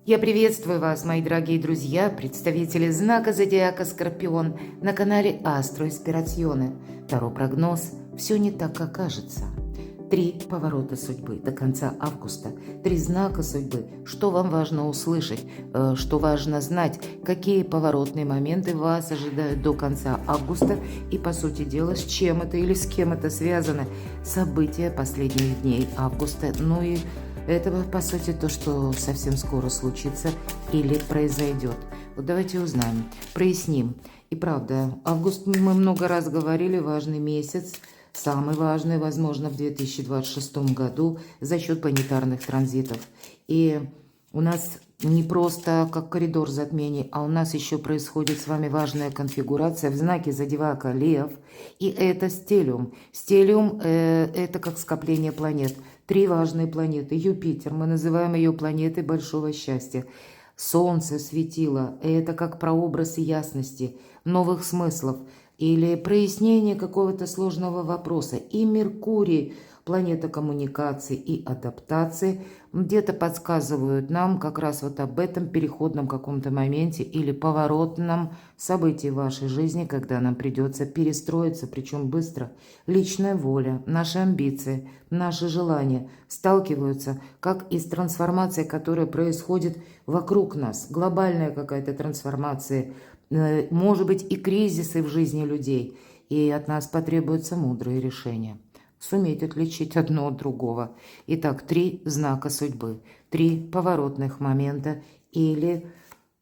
Я приветствую вас, мои дорогие друзья, представители знака Зодиака Скорпион на канале Астро Инспирационе. Таро прогноз «Все не так, как кажется». 3 поворота судьбы до конца августа. 3 знака судьбы. Что вам важно услышать, что важно знать, какие поворотные моменты вас ожидают до конца августа и, по сути дела, с чем это или с кем это связано. События последних дней августа, ну и это, по сути, то, что совсем скоро случится или произойдет. Вот давайте узнаем, проясним. И правда, август, мы много раз говорили, важный месяц, самый важный, возможно, в 2026 году за счет планетарных транзитов. И у нас не просто как коридор затмений, а у нас еще происходит с вами важная конфигурация в знаке Зодиака Лев. И это стелиум. Стелиум это как скопление планет. 3 важные планеты. Юпитер, мы называем ее планетой большого счастья. Солнце, светило, это как прообраз ясности, новых смыслов или прояснение какого-то сложного вопроса. И Меркурий, планета коммуникации и адаптации, где-то подсказывают нам как раз вот об этом переходном каком-то моменте или поворотном событии в вашей жизни, когда нам придется перестроиться, причем быстро. Личная воля, наши амбиции, наши желания сталкиваются как и с трансформацией, которая происходит вокруг нас. Глобальная какая-то трансформация, может быть и кризисы в жизни людей, и от нас потребуются мудрые решения. Суметь отличить одно от другого. Итак, 3 знака судьбы, 3 поворотных момента или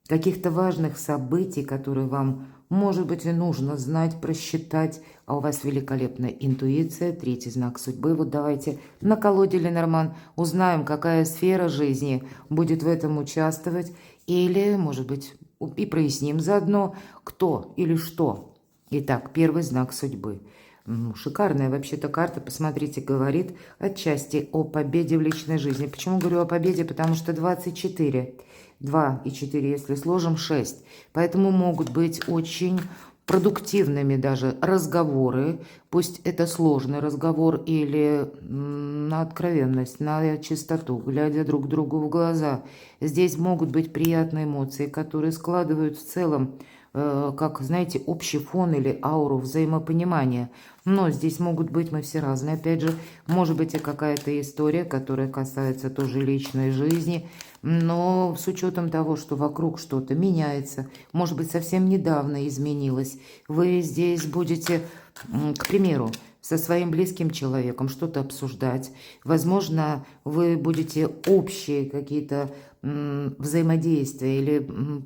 каких-то важных событий, которые вам, может быть, и нужно знать, просчитать, а у вас великолепная интуиция, 3-й знак судьбы. Вот давайте на колоде Ленорман узнаем, какая сфера жизни будет в этом участвовать, или, может быть, и проясним заодно, кто или что. Итак, 1-й знак судьбы. Шикарная вообще-то карта, посмотрите, говорит отчасти о победе в личной жизни. Почему говорю о победе? Потому что 24, 2 и 4, если сложим, 6. Поэтому могут быть очень продуктивными даже разговоры, пусть это сложный разговор или на откровенность, на чистоту, глядя друг другу в глаза. Здесь могут быть приятные эмоции, которые складывают в целом как, знаете, общий фон или ауру взаимопонимания. Но здесь могут быть, мы все разные, опять же, может быть и какая-то история, которая касается тоже личной жизни, но с учетом того, что вокруг что-то меняется, может быть, совсем недавно изменилось, вы здесь будете, к примеру, со своим близким человеком что-то обсуждать. Возможно, вы будете общие какие-то взаимодействия или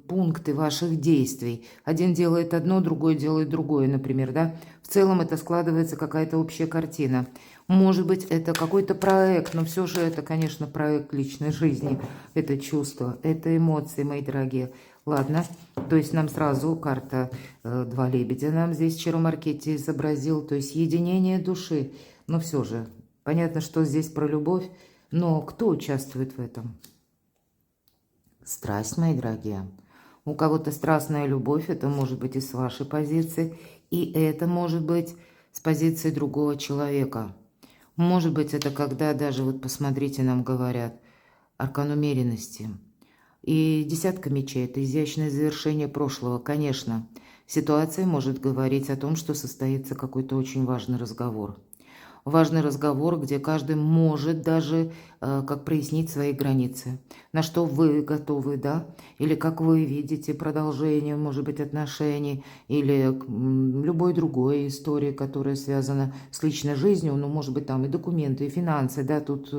пункты ваших действий. Один делает одно, другой делает другое, например, да? В целом это складывается какая-то общая картина. Может быть, это какой-то проект, но все же это, конечно, проект личной жизни. Это чувство, это эмоции, мои дорогие. Ладно, то есть нам сразу карта 2 лебедя нам здесь Чаромаркетти изобразил, то есть единение души. Но все же, понятно, что здесь про любовь, но кто участвует в этом? Страсть, мои дорогие. У кого-то страстная любовь, это может быть и с вашей позиции, и это может быть с позиции другого человека. Может быть, это когда даже, вот посмотрите, нам говорят, аркан умеренности. И 10 мечей – это изящное завершение прошлого. Конечно, ситуация может говорить о том, что состоится какой-то очень важный разговор. Важный разговор, где каждый может даже как прояснить свои границы. На что вы готовы, да? Или как вы видите продолжение, может быть, отношений, или любой другой истории, которая связана с личной жизнью, ну, может быть, там и документы, и финансы, да, тут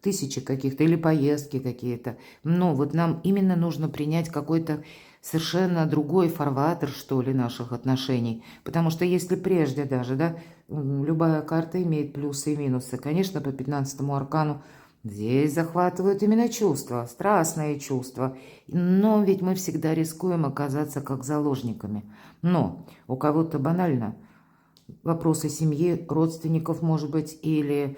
тысячи каких-то, или поездки какие-то. Но вот нам именно нужно принять какой-то совершенно другой фарватер, что ли, наших отношений. Потому что если прежде даже, да, любая карта имеет плюсы и минусы. Конечно, по 15-му аркану здесь захватывают именно чувства, страстные чувства. Но ведь мы всегда рискуем оказаться как заложниками. Но у кого-то банально вопросы семьи, родственников, может быть, или...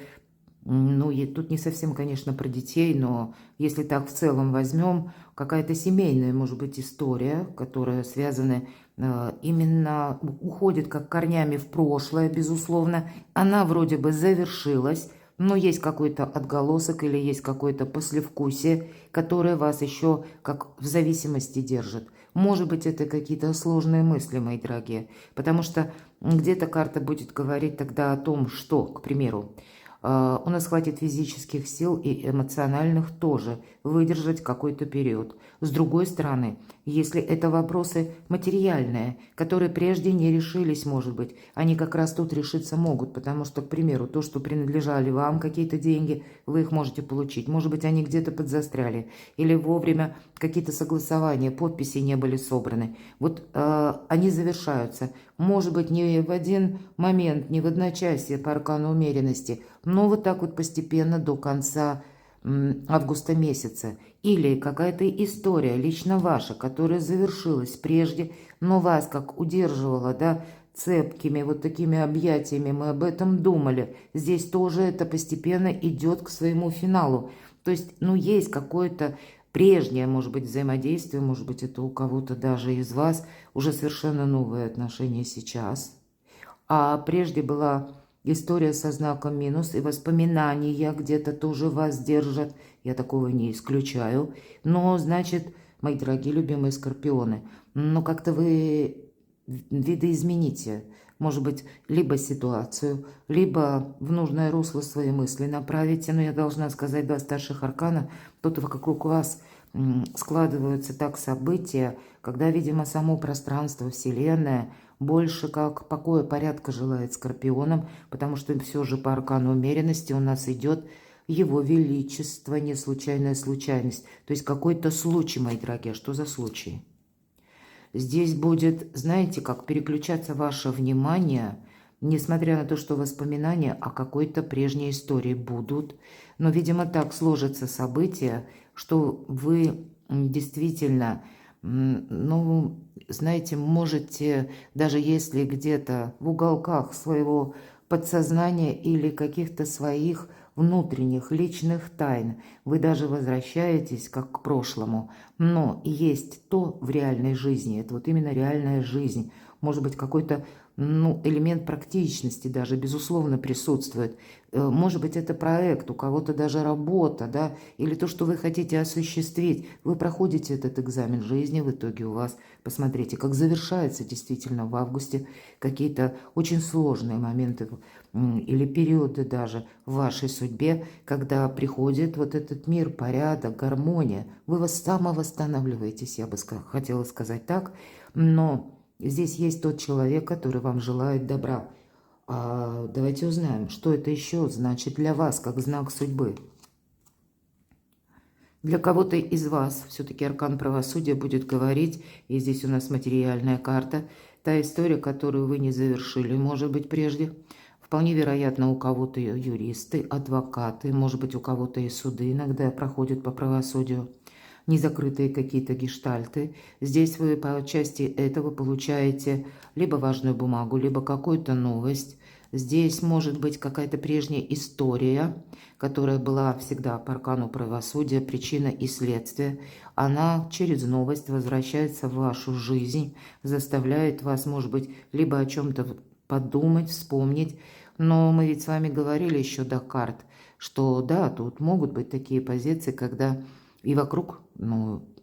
Ну, и тут не совсем, конечно, про детей, но если так в целом возьмем, какая-то семейная, может быть, история, которая связана именно, уходит как корнями в прошлое, безусловно. Она вроде бы завершилась, но есть какой-то отголосок или есть какое-то послевкусие, которое вас еще как в зависимости держит. Может быть, это какие-то сложные мысли, мои дорогие, потому что где-то карта будет говорить тогда о том, что, к примеру, у нас хватит физических сил и эмоциональных тоже выдержать какой-то период. С другой стороны, если это вопросы материальные, которые прежде не решились, может быть, они как раз тут решиться могут, потому что, к примеру, то, что принадлежали вам какие-то деньги, вы их можете получить. Может быть, они где-то подзастряли, или вовремя какие-то согласования, подписи не были собраны. Вот они завершаются. Может быть, не в один момент, не в одночасье по аркану умеренности, но вот так вот постепенно до конца августа месяца. Или какая-то история лично ваша, которая завершилась прежде, но вас как удерживала, да, цепкими вот такими объятиями, мы об этом думали. Здесь тоже это постепенно идет к своему финалу. То есть, ну, есть какое-то прежнее, может быть, взаимодействие, может быть, это у кого-то даже из вас уже совершенно новые отношения сейчас. А прежде была история со знаком минус, и воспоминания где-то тоже вас держат. Я такого не исключаю. Но, значит, мои дорогие любимые скорпионы, ну как-то вы видоизмените, может быть, либо ситуацию, либо в нужное русло свои мысли направите. Но я должна сказать, два старших аркана, тут вокруг вас складываются так события, когда, видимо, само пространство, Вселенная больше как покоя, порядка желает скорпионам, потому что все же по аркану умеренности у нас идет его величество, не случайная случайность. То есть какой-то случай, мои дорогие. Что за случай? Здесь будет, знаете, как переключаться ваше внимание, несмотря на то, что воспоминания о какой-то прежней истории будут. Но, видимо, так сложатся события, что вы действительно, ну, знаете, можете, даже если где-то в уголках своего подсознания или каких-то своих внутренних личных тайн, вы даже возвращаетесь как к прошлому. Но есть то в реальной жизни, это вот именно реальная жизнь, может быть, какой-то элемент практичности даже, безусловно, присутствует. Может быть, это проект, у кого-то даже работа, да, или то, что вы хотите осуществить. Вы проходите этот экзамен жизни, в итоге у вас, посмотрите, как завершается действительно в августе какие-то очень сложные моменты или периоды даже в вашей судьбе, когда приходит вот этот мир, порядок, гармония. Вы самовосстанавливаетесь, я бы хотела сказать так, но здесь есть тот человек, который вам желает добра. Давайте узнаем, что это еще значит для вас, как знак судьбы. Для кого-то из вас все-таки аркан правосудия будет говорить, и здесь у нас материальная карта, та история, которую вы не завершили, может быть, прежде. Вполне вероятно, у кого-то юристы, адвокаты, может быть, у кого-то и суды иногда проходят по правосудию. Незакрытые какие-то гештальты. Здесь вы по части этого получаете либо важную бумагу, либо какую-то новость. Здесь может быть какая-то прежняя история, которая была всегда по аркану правосудия, причина и следствие. Она через новость возвращается в вашу жизнь, заставляет вас, может быть, либо о чем-то подумать, вспомнить. Но мы ведь с вами говорили еще до карт, что да, тут могут быть такие позиции, когда и вокруг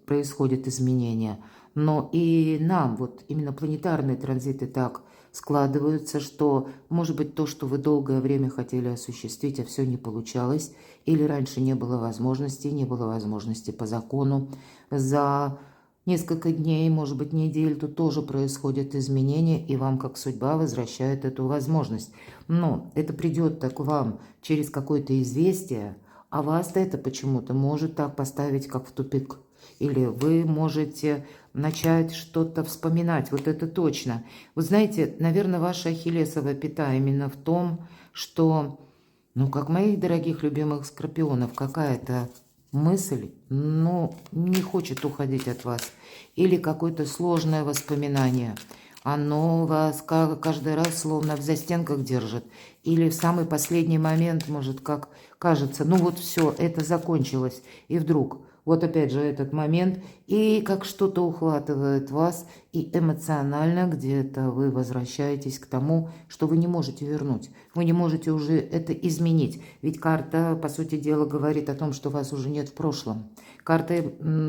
происходят изменения. Но и нам, вот именно планетарные транзиты так складываются, что, может быть, то, что вы долгое время хотели осуществить, а все не получалось, или раньше не было возможности по закону. За несколько дней, может быть, недель, тут тоже происходят изменения, и вам, как судьба, возвращает эту возможность. Но это придет так к вам через какое-то известие, а вас-то это почему-то может так поставить, как в тупик. Или вы можете начать что-то вспоминать, вот это точно. Вы знаете, наверное, ваша ахиллесова пята именно в том, что, как моих дорогих любимых скорпионов, какая-то мысль, не хочет уходить от вас. Или какое-то сложное воспоминание. Оно вас каждый раз словно в застенках держит. Или в самый последний момент, может, как кажется, все, это закончилось. И вдруг Вот опять же этот момент, и как что-то ухватывает вас, и эмоционально где-то вы возвращаетесь к тому, что вы не можете вернуть. Вы не можете уже это изменить. Ведь карта, по сути дела, говорит о том, что вас уже нет в прошлом. Карта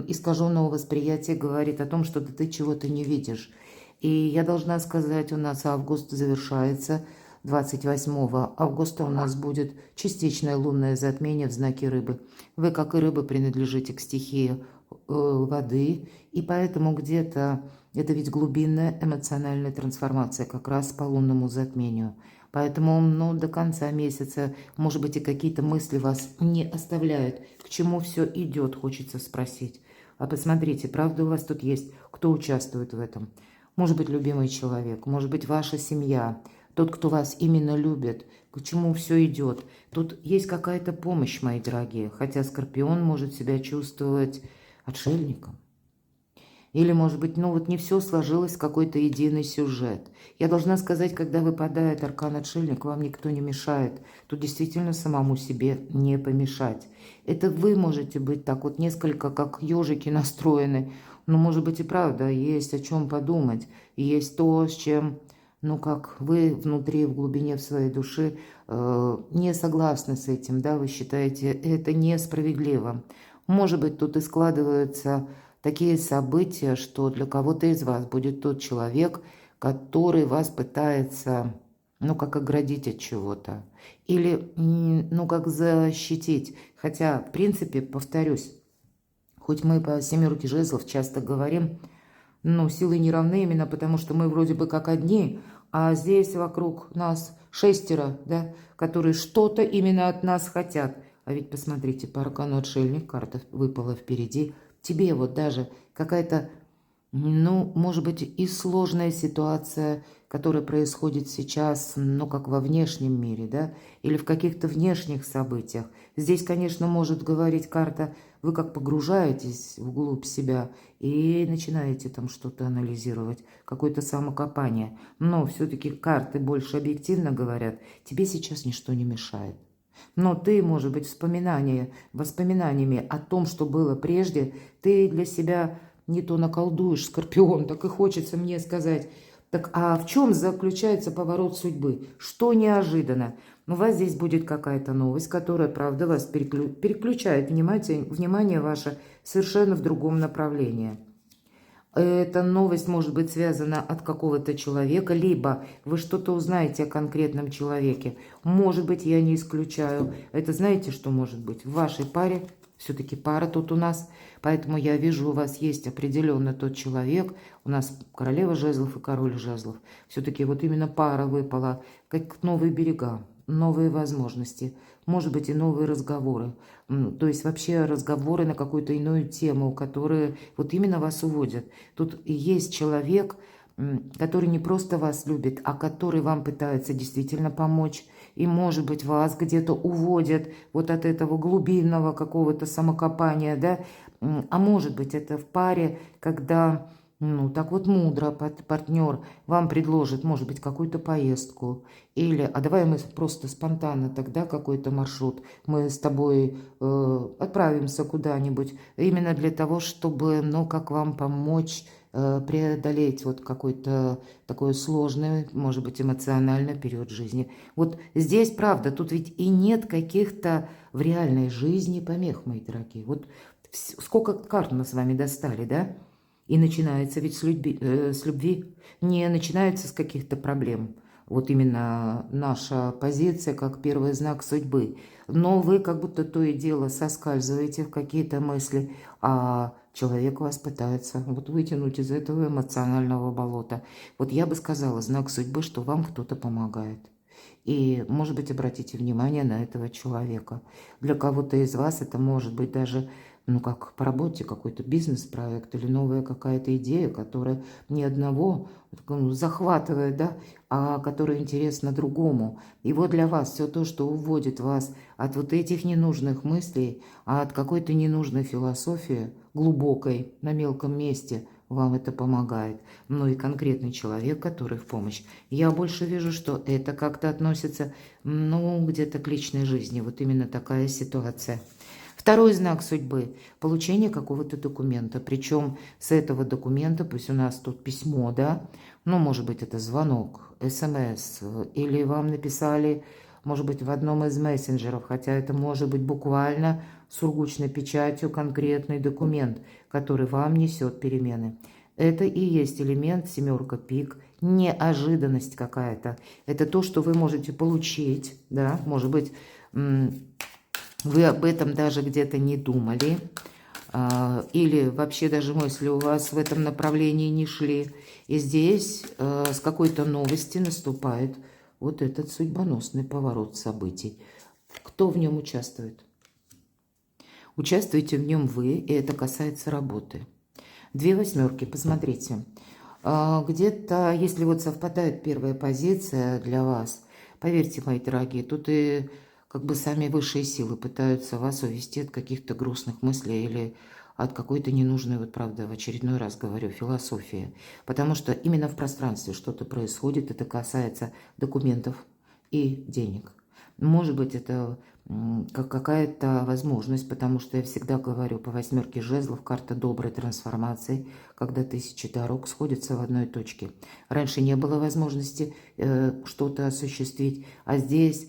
искаженного восприятия говорит о том, что ты чего-то не видишь. И я должна сказать, у нас август завершается. 28 августа у нас будет частичное лунное затмение в знаке Рыбы. Вы, как и рыбы, принадлежите к стихии воды, и поэтому где-то это ведь глубинная эмоциональная трансформация как раз по лунному затмению. Поэтому, до конца месяца, может быть, и какие-то мысли вас не оставляют. К чему все идет, хочется спросить. А посмотрите, правда у вас тут есть, кто участвует в этом? Может быть, любимый человек, может быть, ваша семья, тот, кто вас именно любит, к чему все идет. Тут есть какая-то помощь, мои дорогие, хотя Скорпион может себя чувствовать отшельником. Или, может быть, не все сложилось в какой-то единый сюжет. Я должна сказать, когда выпадает аркан отшельник, вам никто не мешает. Тут действительно самому себе не помешать. Это вы можете быть так вот несколько как ежики настроены. Но, может быть, и правда, есть о чем подумать. Есть то, с чем, как вы внутри, в глубине в своей души не согласны с этим, да, вы считаете это несправедливо. Может быть, тут и складываются такие события, что для кого-то из вас будет тот человек, который вас пытается, как оградить от чего-то. Или, как защитить. Хотя, в принципе, повторюсь, хоть мы по семерке жезлов часто говорим, силы не равны именно потому, что мы вроде бы как одни, а здесь вокруг нас шестеро, да, которые что-то именно от нас хотят. А ведь посмотрите, по аркану отшельник, карта выпала впереди. Тебе вот даже какая-то, может быть, и сложная ситуация, которая происходит сейчас, как во внешнем мире, да, или в каких-то внешних событиях. Здесь, конечно, может говорить карта, вы как погружаетесь вглубь себя и начинаете там что-то анализировать, какое-то самокопание. Но все-таки карты больше объективно говорят, тебе сейчас ничто не мешает. Но ты, может быть, воспоминаниями о том, что было прежде, ты для себя не то наколдуешь, Скорпион, так и хочется мне сказать. Так а в чем заключается поворот судьбы? Что неожиданно? У вас здесь будет какая-то новость, которая, правда, вас переключает внимание ваше совершенно в другом направлении. Эта новость может быть связана от какого-то человека, либо вы что-то узнаете о конкретном человеке. Может быть, я не исключаю. Это знаете, что может быть? В вашей паре, все-таки пара тут у нас, поэтому я вижу, у вас есть определенно тот человек. У нас королева жезлов и король жезлов. Все-таки вот именно пара выпала, как новые берега, новые возможности, может быть, и новые разговоры. То есть вообще разговоры на какую-то иную тему, которые вот именно вас уводят. Тут есть человек, который не просто вас любит, а который вам пытается действительно помочь. И, может быть, вас где-то уводят вот от этого глубинного какого-то самокопания, да. А может быть, это в паре, когда... так вот мудро партнер вам предложит, может быть, какую-то поездку. Или, а давай мы просто спонтанно тогда какой-то маршрут. Мы с тобой отправимся куда-нибудь. Именно для того, чтобы, как вам помочь преодолеть вот какой-то такой сложный, может быть, эмоциональный период жизни. Вот здесь, правда, тут ведь и нет каких-то в реальной жизни помех, мои дорогие. Вот сколько карт мы с вами достали, да? И начинается ведь с любви, не начинается с каких-то проблем. Вот именно наша позиция как первый знак судьбы. Но вы как будто то и дело соскальзываете в какие-то мысли, а человек вас пытается вот вытянуть из этого эмоционального болота. Вот я бы сказала, знак судьбы, что вам кто-то помогает. И, может быть, обратите внимание на этого человека. Для кого-то из вас это может быть даже, как по работе какой-то бизнес-проект или новая какая-то идея, которая ни одного захватывает, да, а которая интересна другому. И вот для вас все то, что уводит вас от вот этих ненужных мыслей, от какой-то ненужной философии, глубокой, на мелком месте, вам это помогает. И конкретный человек, который в помощь. Я больше вижу, что это как-то относится, где-то к личной жизни. Вот именно такая ситуация. Второй знак судьбы – получение какого-то документа. Причем с этого документа, пусть у нас тут письмо, да, ну, может быть, это звонок, СМС, или вам написали, может быть, в одном из мессенджеров, хотя это может быть буквально сургучной печатью конкретный документ, который вам несет перемены. Это и есть элемент семерка пик, неожиданность какая-то. Это то, что вы можете получить, да, может быть, вы об этом даже где-то не думали, или вообще даже мысли у вас в этом направлении не шли. И здесь с какой-то новости наступает вот этот судьбоносный поворот событий. Кто в нем участвует? Участвуете в нем вы, и это касается работы. 2 восьмерки, посмотрите. Где-то, если вот совпадает первая позиция для вас, поверьте, мои дорогие, тут и как бы сами высшие силы пытаются вас увести от каких-то грустных мыслей или от какой-то ненужной, вот правда, в очередной раз говорю, философии. Потому что именно в пространстве что-то происходит, это касается документов и денег. Может быть, это как какая-то возможность, потому что я всегда говорю по восьмерке жезлов, карта доброй трансформации, когда 1000 дорог сходятся в одной точке. Раньше не было возможности что-то осуществить, а здесь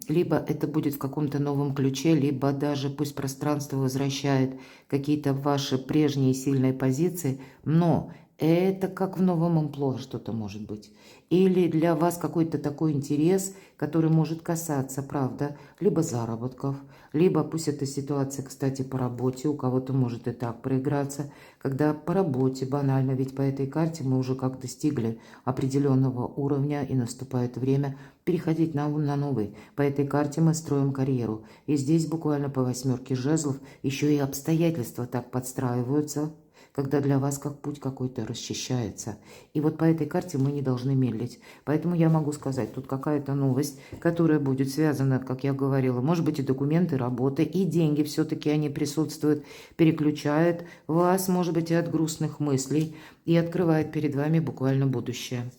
либо это будет в каком-то новом ключе, либо даже пусть пространство возвращает какие-то ваши прежние сильные позиции, но это как в новом амплуа что-то может быть. Или для вас какой-то такой интерес, который может касаться, правда, либо заработков, либо пусть это ситуация, кстати, по работе, у кого-то может и так проиграться, когда по работе банально, ведь по этой карте мы уже как достигли определенного уровня и наступает время переходить на новый. По этой карте мы строим карьеру. И здесь буквально по восьмерке жезлов еще и обстоятельства так подстраиваются, когда для вас как путь какой-то расчищается. И вот по этой карте мы не должны медлить. Поэтому я могу сказать, тут какая-то новость, которая будет связана, как я говорила, может быть и документы, работы, и деньги все-таки они присутствуют, переключают вас, может быть, и от грустных мыслей, и открывает перед вами буквально будущее.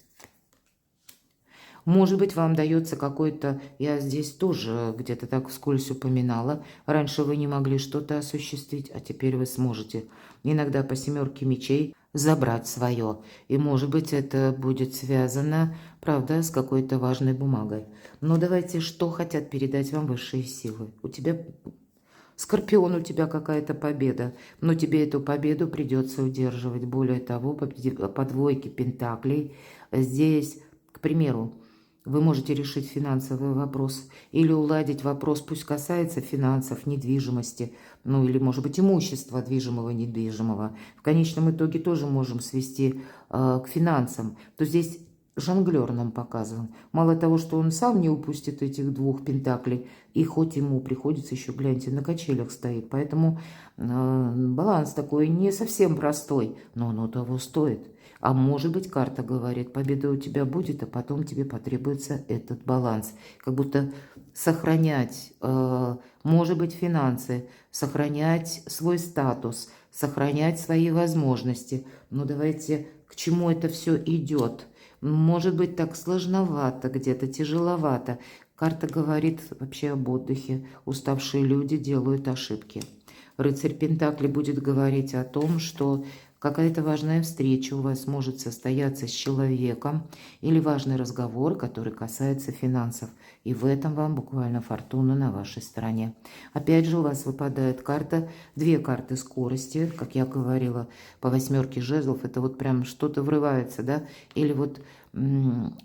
Может быть, вам дается какой-то, я здесь тоже где-то так вскользь упоминала, раньше вы не могли что-то осуществить, а теперь вы сможете. Иногда по семерке мечей забрать свое. И, может быть, это будет связано, правда, с какой-то важной бумагой. Но давайте, что хотят передать вам высшие силы? У тебя, Скорпион, у тебя какая-то победа, но тебе эту победу придется удерживать. Более того, по двойке пентаклей здесь, к примеру, вы можете решить финансовый вопрос или уладить вопрос, пусть касается финансов, недвижимости, ну или, может быть, имущества движимого, недвижимого. В конечном итоге тоже можем свести к финансам. То здесь жонглер нам показан. Мало того, что он сам не упустит этих 2 пентаклей, и хоть ему приходится еще, гляньте, на качелях стоит. Поэтому баланс такой не совсем простой, но оно того стоит. А может быть, карта говорит, победа у тебя будет, а потом тебе потребуется этот баланс. Как будто сохранять, может быть, финансы, сохранять свой статус, сохранять свои возможности. Но давайте, к чему это все идет? Может быть, так сложновато где-то, тяжеловато. Карта говорит вообще об отдыхе. Уставшие люди делают ошибки. Рыцарь Пентакли будет говорить о том, что какая-то важная встреча у вас может состояться с человеком или важный разговор, который касается финансов. И в этом вам буквально фортуна на вашей стороне. Опять же у вас выпадает карта, 2 карты скорости, как я говорила, по восьмерке жезлов. Это вот прям что-то врывается, да? Или вот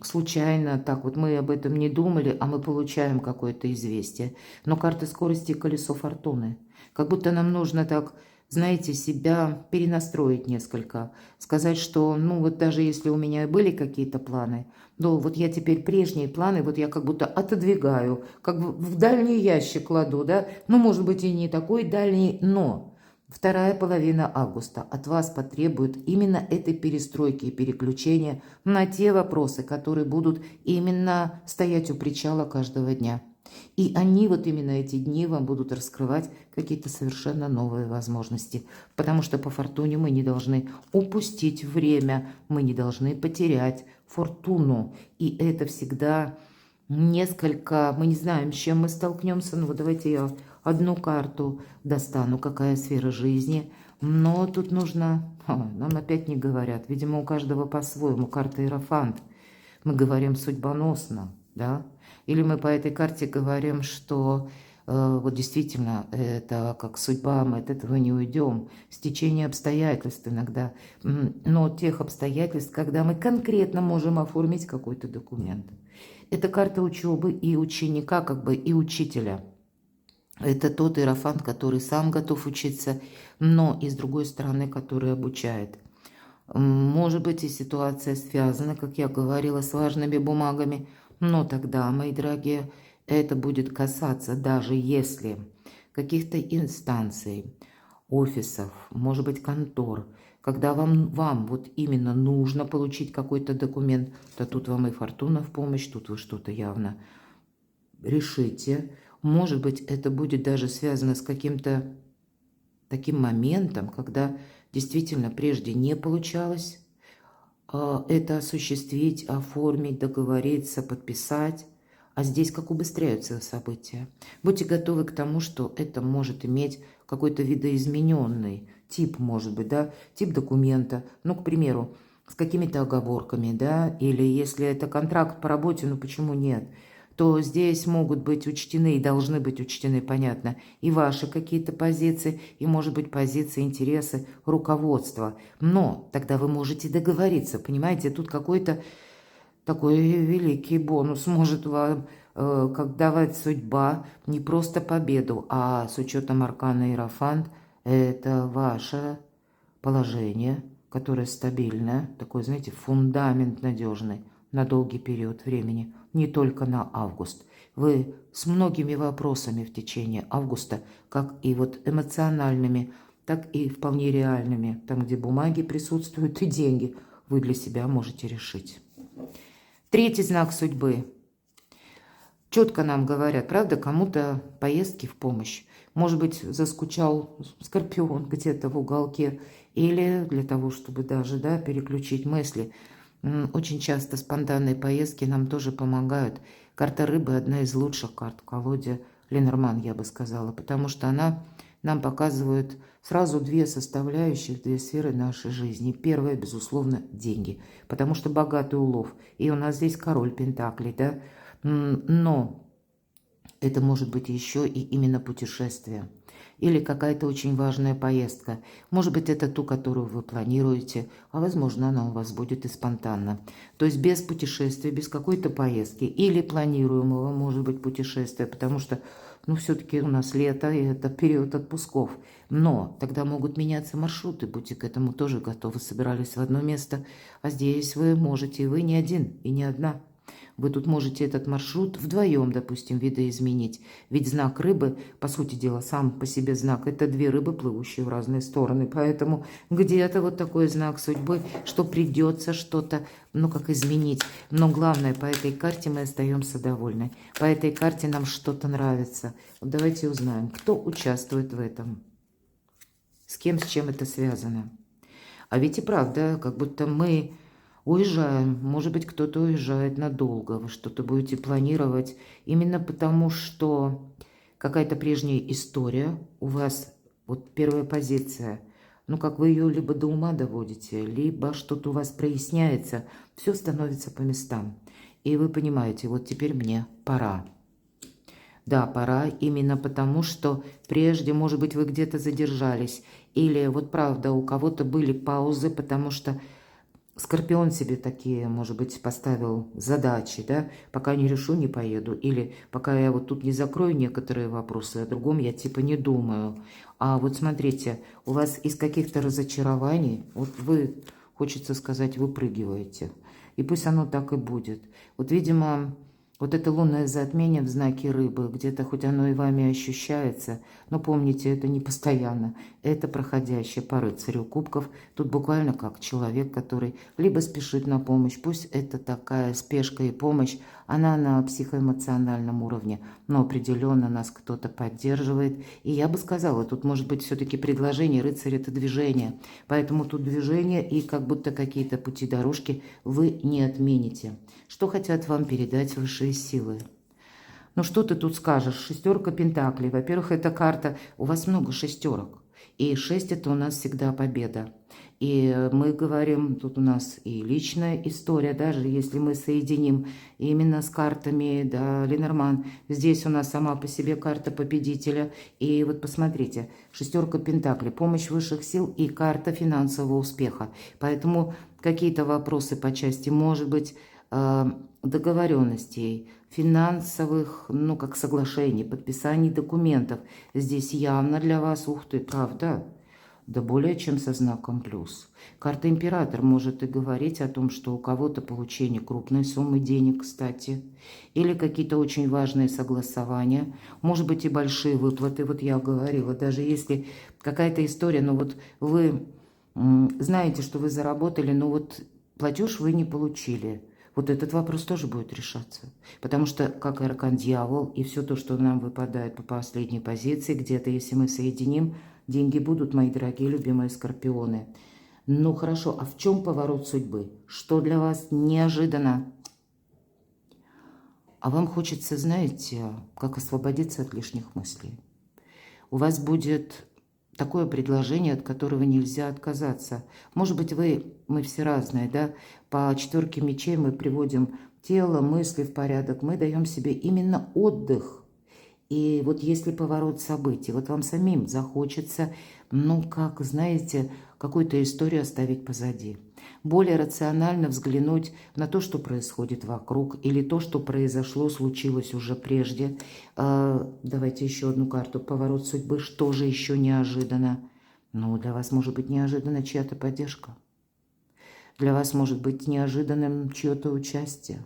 случайно так вот мы об этом не думали, а мы получаем какое-то известие. Но карта скорости – колесо фортуны. Как будто нам нужно так, знаете, себя перенастроить несколько. Сказать, что, ну вот даже если у меня были какие-то планы, то вот я теперь прежние планы, вот я как будто отодвигаю, как в дальний ящик кладу, да? Ну, может быть, и не такой дальний, но вторая половина августа от вас потребует именно этой перестройки и переключения на те вопросы, которые будут именно стоять у причала каждого дня. И они, вот именно эти дни, вам будут раскрывать какие-то совершенно новые возможности. Потому что по фортуне мы не должны упустить время, мы не должны потерять фортуну. И это всегда несколько, мы не знаем, с чем мы столкнемся. Ну вот давайте я одну карту достану, какая сфера жизни. Но тут нужно... нам опять не говорят. Видимо, у каждого по-своему. Карта Иерофант. Мы говорим судьбоносно, да? Или мы по этой карте говорим, что вот действительно это как судьба, мы от этого не уйдем. Стечение обстоятельств иногда. Но тех обстоятельств, когда мы конкретно можем оформить какой-то документ. Это карта учебы и ученика, как бы и учителя. Это тот иерофант, который сам готов учиться, но и с другой стороны, который обучает. Может быть, и ситуация связана, как я говорила, с важными бумагами, но тогда, мои дорогие, это будет касаться даже если каких-то инстанций, офисов, может быть, контор, когда вам вот именно нужно получить какой-то документ, то тут вам и фортуна в помощь, тут вы что-то явно решите. Может быть, это будет даже связано с каким-то таким моментом, когда действительно прежде не получалось это осуществить, оформить, договориться, подписать. А здесь как убыстряются события. Будьте готовы к тому, что это может иметь какой-то видоизмененный тип, может быть, да, тип документа. Ну, к примеру, с какими-то оговорками, да, или если это контракт по работе, ну почему нет? То здесь могут быть учтены и должны быть учтены, понятно, и ваши какие-то позиции, и, может быть, позиции, интересы руководства. Но тогда вы можете договориться, понимаете, тут какой-то такой великий бонус может вам как давать судьба не просто победу, а с учетом аркана Иерофант, это ваше положение, которое стабильное, такой, знаете, фундамент надежный на долгий период времени, не только на август. Вы с многими вопросами в течение августа, как и вот эмоциональными, так и вполне реальными, там, где бумаги присутствуют и деньги, вы для себя можете решить. Третий знак судьбы. Четко нам говорят, правда, кому-то поездки в помощь. Может быть, заскучал скорпион где-то в уголке, или для того, чтобы даже, да, переключить мысли. Очень часто спонтанные поездки нам тоже помогают. Карта рыбы – одна из лучших карт в колоде Ленорман, я бы сказала, потому что она нам показывает сразу две составляющих, две сферы нашей жизни. Первая, безусловно, деньги, потому что богатый улов. И у нас здесь король пентаклей, да. Но это может быть еще и именно путешествие. Или какая-то очень важная поездка. Может быть, это ту, которую вы планируете, а возможно, она у вас будет и спонтанно. То есть без путешествия, без какой-то поездки или планируемого, может быть, путешествия, потому что, ну, все-таки у нас лето, и это период отпусков. Но тогда могут меняться маршруты, будьте к этому тоже готовы. Собирались в одно место, а здесь вы можете, и вы не один, и не одна. Вы тут можете этот маршрут вдвоем, допустим, видоизменить. Ведь знак рыбы, по сути дела, сам по себе знак, это две рыбы, плывущие в разные стороны. Поэтому где-то вот такой знак судьбы, что придется что-то, ну, как изменить. Но главное, по этой карте мы остаемся довольны. По этой карте нам что-то нравится. Вот давайте узнаем, кто участвует в этом. С кем, с чем это связано. А ведь и правда, как будто мы... уезжаем, может быть, кто-то уезжает надолго, вы что-то будете планировать, именно потому что какая-то прежняя история, у вас вот первая позиция, ну как вы ее либо до ума доводите, либо что-то у вас проясняется, все становится по местам. И вы понимаете, вот теперь мне пора. Да, пора именно потому, что прежде, может быть, вы где-то задержались, или вот правда, у кого-то были паузы, потому что Скорпион себе такие, может быть, поставил задачи, да, пока не решу, не поеду, или пока я вот тут не закрою некоторые вопросы, о другом я типа не думаю. А вот смотрите, у вас из каких-то разочарований, вот вы, хочется сказать, выпрыгиваете, и пусть оно так и будет. Вот, видимо, вот это лунное затмение в знаке рыбы, где-то хоть оно и вами ощущается, но помните, это не постоянно, это проходящее по рыцарю кубков. Тут буквально как человек, который либо спешит на помощь, пусть это такая спешка и помощь, она на психоэмоциональном уровне, но определенно нас кто-то поддерживает. И я бы сказала, тут может быть все-таки предложение, рыцарь это движение, поэтому тут движение и как будто какие-то пути дорожки вы не отмените. Что хотят вам передать высшие силы? Ну что ты тут скажешь? Шестерка пентаклей. Во-первых, эта карта, у вас много шестерок. И 6 это у нас всегда победа. И мы говорим, тут у нас и личная история, даже если мы соединим именно с картами, да, Ленорман. Здесь у нас сама по себе карта победителя. И вот посмотрите, шестерка пентаклей, помощь высших сил и карта финансового успеха. Поэтому какие-то вопросы по части, может быть, договоренностей, финансовых, ну, как соглашений, подписаний документов. Здесь явно для вас, ух ты, правда, да более чем со знаком плюс. Карта император может и говорить о том, что у кого-то получение крупной суммы денег, кстати, или какие-то очень важные согласования, может быть и большие выплаты. Вот я говорила, даже если какая-то история, ну вот вы знаете, что вы заработали, но вот платеж вы не получили. Вот этот вопрос тоже будет решаться. Потому что, как и аркан дьявол, и все то, что нам выпадает по последней позиции, где-то, если мы соединим, деньги будут, мои дорогие, любимые скорпионы. Ну хорошо, а в чем поворот судьбы? Что для вас неожиданно? А вам хочется, знаете, как освободиться от лишних мыслей. У вас будет такое предложение, от которого нельзя отказаться. Может быть, мы все разные, да? По четверке мечей мы приводим тело, мысли в порядок. Мы даем себе именно отдых. И вот если поворот событий, вот вам самим захочется, ну, как, знаете, какую-то историю оставить позади. Более рационально взглянуть на то, что происходит вокруг, или то, что произошло, случилось уже прежде. Давайте еще одну карту. Поворот судьбы. Что же еще неожиданно? Ну, для вас может быть неожиданно чья-то поддержка. Для вас может быть неожиданным чье-то участие.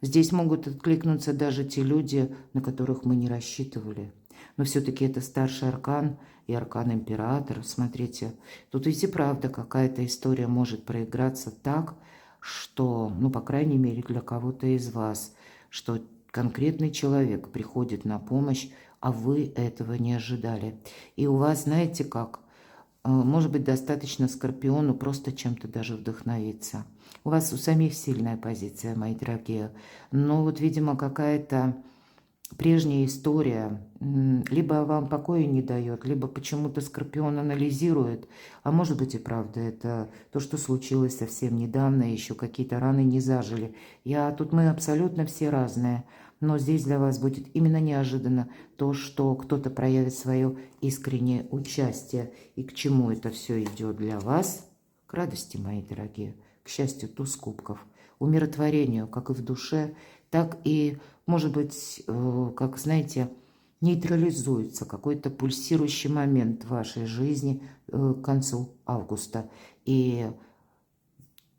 Здесь могут откликнуться даже те люди, на которых мы не рассчитывали. Но все-таки это старший аркан и аркан императора. Смотрите, тут ведь и правда какая-то история может проиграться так, что, ну, по крайней мере, для кого-то из вас, что конкретный человек приходит на помощь, а вы этого не ожидали. И у вас, знаете как, может быть, достаточно скорпиону просто чем-то даже вдохновиться. У вас у самих сильная позиция, мои дорогие. Но вот, видимо, какая-то прежняя история либо вам покоя не дает, либо почему-то скорпион анализирует. А может быть и правда, это то, что случилось совсем недавно, еще какие-то раны не зажили. Тут мы абсолютно все разные. Но здесь для вас будет именно неожиданно то, что кто-то проявит свое искреннее участие. И к чему это все идет для вас? К радости, мои дорогие, к счастью, туз кубков, умиротворению, как и в душе, так и, может быть, как, знаете, нейтрализуется какой-то пульсирующий момент в вашей жизни к концу августа. И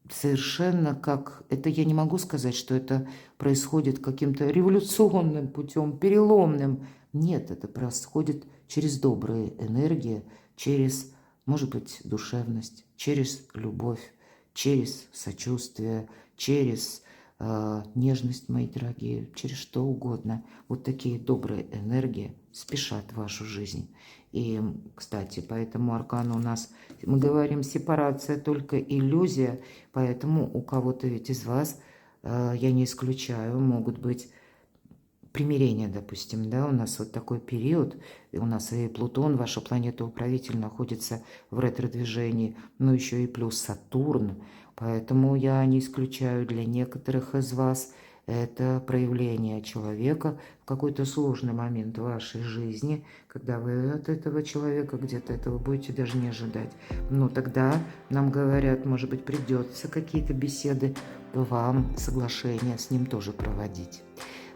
совершенно как... Это я не могу сказать, что это происходит каким-то революционным путем, переломным. Нет, это происходит через добрые энергии, через, может быть, душевность, через любовь, через сочувствие, через нежность, мои дорогие, через что угодно. Вот такие добрые энергии спешат в вашу жизнь. И, кстати, по этому аркану у нас, мы говорим, сепарация только иллюзия, поэтому у кого-то ведь из вас, я не исключаю, могут быть примирения, допустим, да, у нас вот такой период, и у нас и Плутон, ваша планета-управитель, находится в ретро-движении, но еще и плюс Сатурн, поэтому я не исключаю для некоторых из вас это проявление человека в какой-то сложный момент в вашей жизни, когда вы от этого человека где-то этого будете даже не ожидать. Но тогда нам говорят, может быть, придется какие-то беседы вам, соглашения с ним тоже проводить.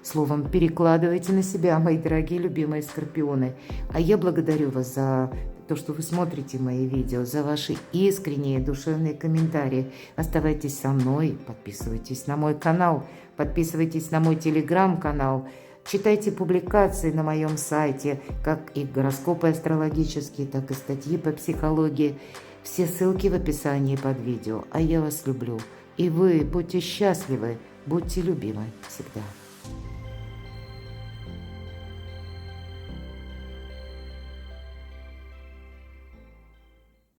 Словом, перекладывайте на себя, мои дорогие любимые скорпионы. А я благодарю вас за то, что вы смотрите мои видео, за ваши искренние душевные комментарии. Оставайтесь со мной, подписывайтесь на мой канал, подписывайтесь на мой телеграм-канал, читайте публикации на моем сайте, как и гороскопы астрологические, так и статьи по психологии. Все ссылки в описании под видео. А я вас люблю. И вы будьте счастливы, будьте любимы всегда.